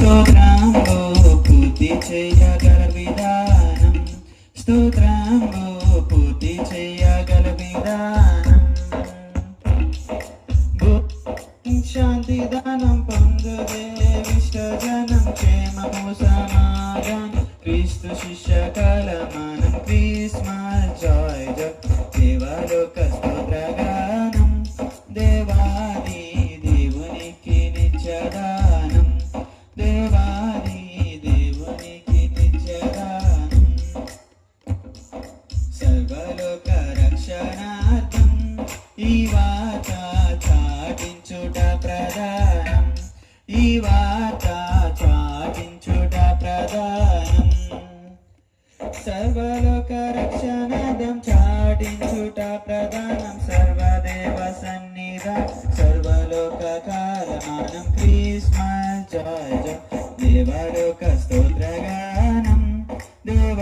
స్తోత్రంబు పూర్తి చేయగల విధానం, స్తోత్రంబు పూర్తి చేయగల విధానం, శాంతి దానం పొందుదే విశ్వజనం, క్షేమము సమాధానం, క్రీస్తు శిష్య కలమానం, క్రిస్మస్ జాయ్ జయ, దేవలోక స్తోత్రగానం, దేవాది దేవునికి నిత్యదానం, దేవాది దేవునికి నిత్యదానం, సర్వలోక రక్షణార్థం ఈ వార్త చాటించుట ప్రధానం, ఈ వార్త చాటించుట ప్రధానం, సర్వలోక రక్షణార్థం చాటించుట ప్రధానం, సర్వదేవ సన్నిధం సర్వలోక కాలమానం, క్రిస్మస్ జాయ్ జయ, దేవలోక స్తోత్రగానం, దేవ